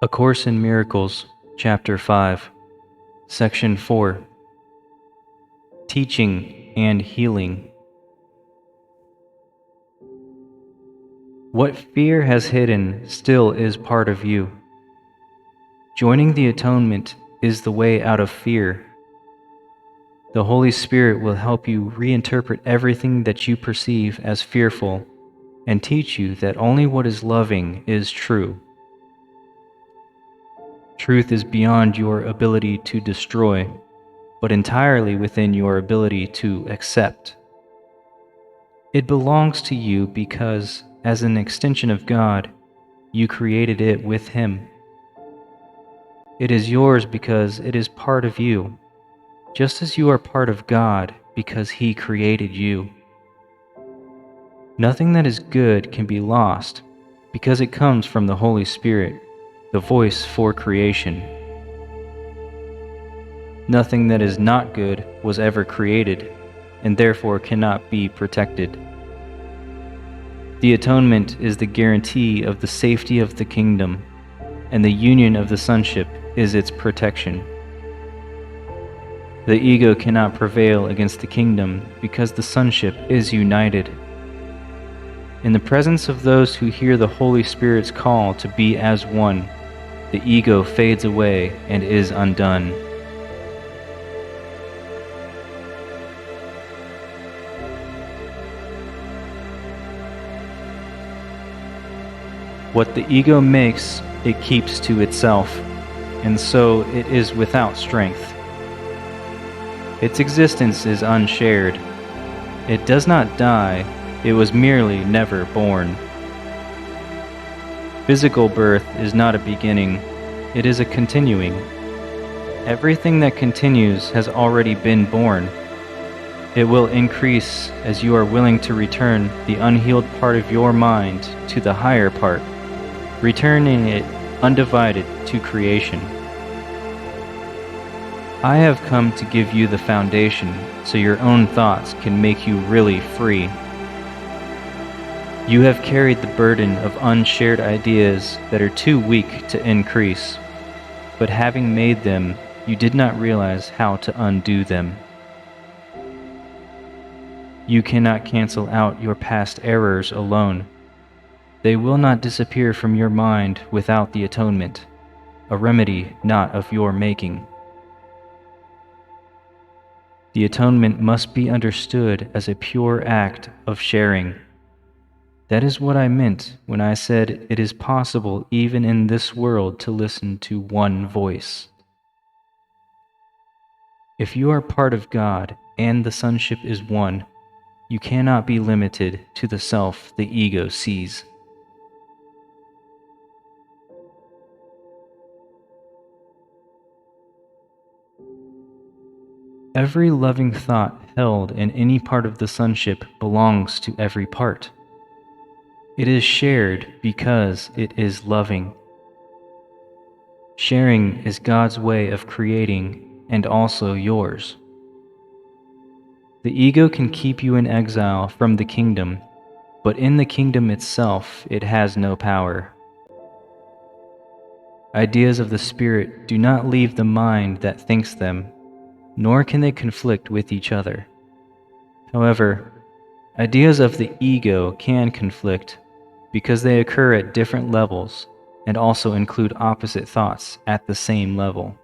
A Course in Miracles, Chapter 5, Section 4, Teaching and Healing. What fear has hidden still is part of you. Joining the atonement is the way out of fear. The Holy Spirit will help you reinterpret everything that you perceive as fearful and teach you that only what is loving is true. Truth is beyond your ability to destroy, but entirely within your ability to accept. It belongs to you because, as an extension of God, you created it with Him. It is yours because it is part of you, just as you are part of God because He created you. Nothing that is good can be lost because it comes from the Holy Spirit, the voice for creation. Nothing that is not good was ever created, and therefore cannot be protected. The atonement is the guarantee of the safety of the kingdom, and the union of the sonship is its protection. The ego cannot prevail against the kingdom because the sonship is united. In the presence of those who hear the Holy Spirit's call to be as one, the ego fades away and is undone. What the ego makes, it keeps to itself, and so it is without strength. Its existence is unshared. It does not die, it was merely never born. Physical birth is not a beginning, it is a continuing. Everything that continues has already been born. It will increase as you are willing to return the unhealed part of your mind to the higher part, returning it undivided to creation. I have come to give you the foundation so your own thoughts can make you really free. You have carried the burden of unshared ideas that are too weak to increase, but having made them, you did not realize how to undo them. You cannot cancel out your past errors alone. They will not disappear from your mind without the atonement, a remedy not of your making. The atonement must be understood as a pure act of sharing. That is what I meant when I said it is possible even in this world to listen to one voice. If you are part of God and the sonship is one, you cannot be limited to the self the ego sees. Every loving thought held in any part of the sonship belongs to every part. It is shared because it is loving. Sharing is God's way of creating and also yours. The ego can keep you in exile from the kingdom, but in the kingdom itself it has no power. Ideas of the spirit do not leave the mind that thinks them, nor can they conflict with each other. However, ideas of the ego can conflict because they occur at different levels and also include opposite thoughts at the same level.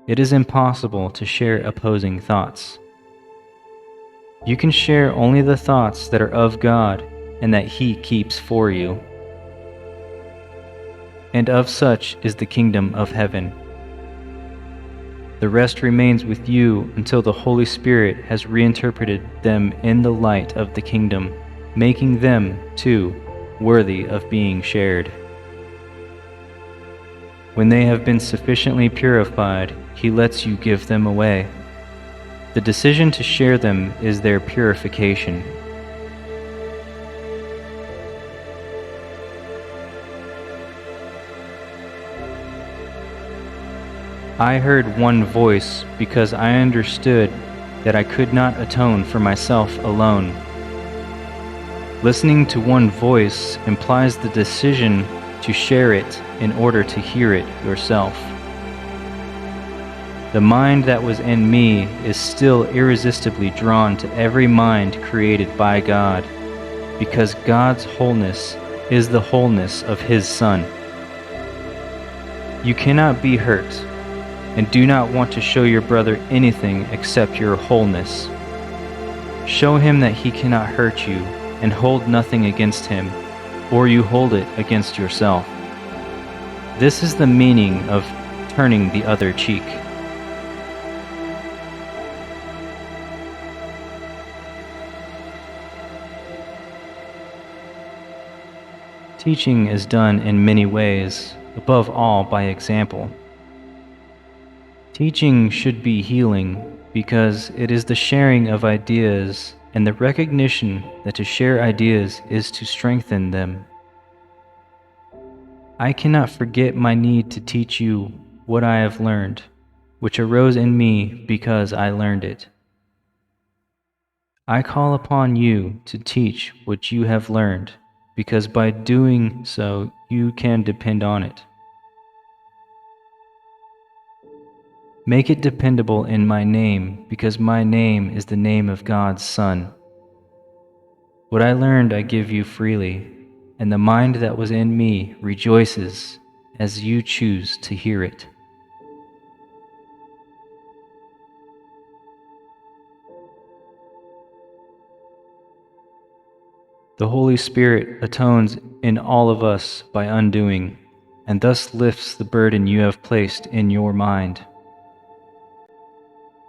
It is impossible to share opposing thoughts. You can share only the thoughts that are of God and that He keeps for you. And of such is the kingdom of heaven. The rest remains with you until the Holy Spirit has reinterpreted them in the light of the kingdom, making them, too, worthy of being shared. When they have been sufficiently purified, He lets you give them away. The decision to share them is their purification. I heard one voice because I understood that I could not atone for myself alone. Listening to one voice implies the decision to share it in order to hear it yourself. The mind that was in me is still irresistibly drawn to every mind created by God, because God's wholeness is the wholeness of His Son. You cannot be hurt, and do not want to show your brother anything except your wholeness. Show him that he cannot hurt you, and hold nothing against him, or you hold it against yourself. This is the meaning of turning the other cheek. Teaching is done in many ways, above all by example. Teaching should be healing because it is the sharing of ideas and the recognition that to share ideas is to strengthen them. I cannot forget my need to teach you what I have learned, which arose in me because I learned it. I call upon you to teach what you have learned, because by doing so you can depend on it. Make it dependable in my name, because my name is the name of God's Son. What I learned I give you freely, and the mind that was in me rejoices as you choose to hear it. The Holy Spirit atones in all of us by undoing, and thus lifts the burden you have placed in your mind.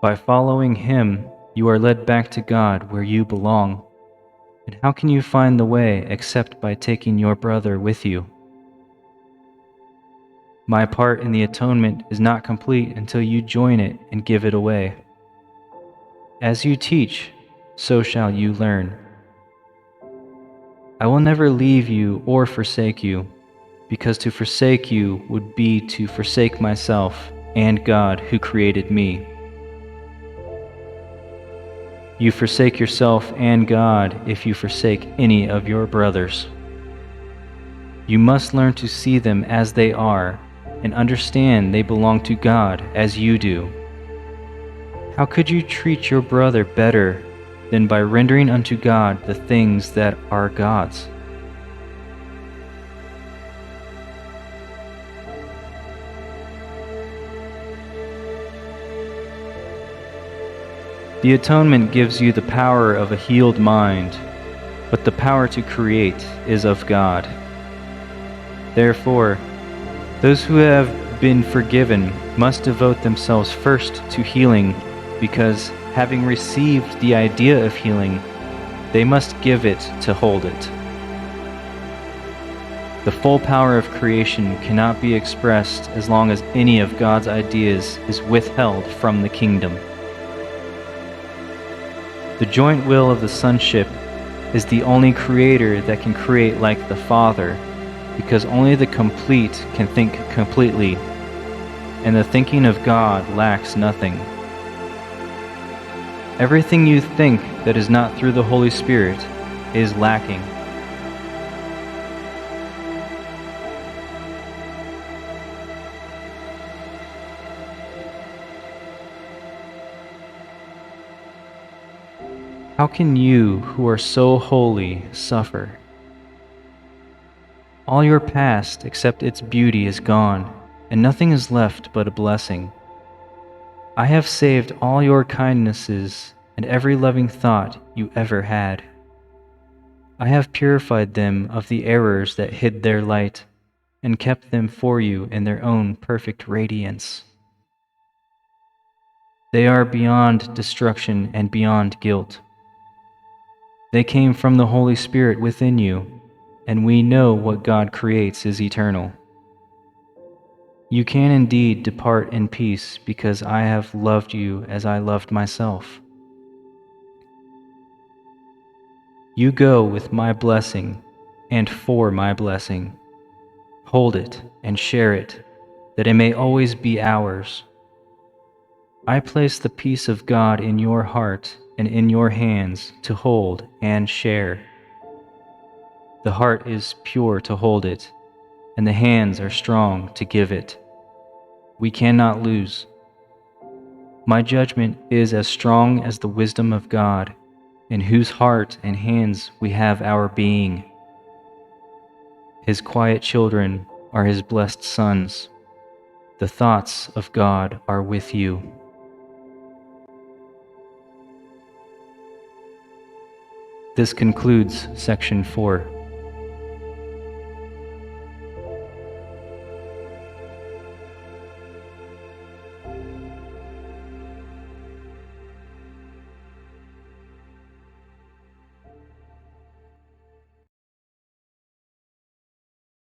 By following Him, you are led back to God where you belong. And how can you find the way except by taking your brother with you? My part in the atonement is not complete until you join it and give it away. As you teach, so shall you learn. I will never leave you or forsake you, because to forsake you would be to forsake myself and God who created me. You forsake yourself and God if you forsake any of your brothers. You must learn to see them as they are and understand they belong to God as you do. How could you treat your brother better than by rendering unto God the things that are God's? The atonement gives you the power of a healed mind, but the power to create is of God. Therefore, those who have been forgiven must devote themselves first to healing, because having received the idea of healing, they must give it to hold it. The full power of creation cannot be expressed as long as any of God's ideas is withheld from the kingdom. The joint will of the sonship is the only creator that can create like the Father, because only the complete can think completely, and the thinking of God lacks nothing. Everything you think that is not through the Holy Spirit is lacking. How can you, who are so holy, suffer? All your past except its beauty is gone, and nothing is left but a blessing. I have saved all your kindnesses and every loving thought you ever had. I have purified them of the errors that hid their light, and kept them for you in their own perfect radiance. They are beyond destruction and beyond guilt. They came from the Holy Spirit within you, and we know what God creates is eternal. You can indeed depart in peace, because I have loved you as I loved myself. You go with my blessing and for my blessing. Hold it and share it, that it may always be ours. I place the peace of God in your heart and in your hands to hold and share. The heart is pure to hold it, and the hands are strong to give it. We cannot lose. My judgment is as strong as the wisdom of God, in whose heart and hands we have our being. His quiet children are his blessed sons. The thoughts of God are with you. This concludes Section 4.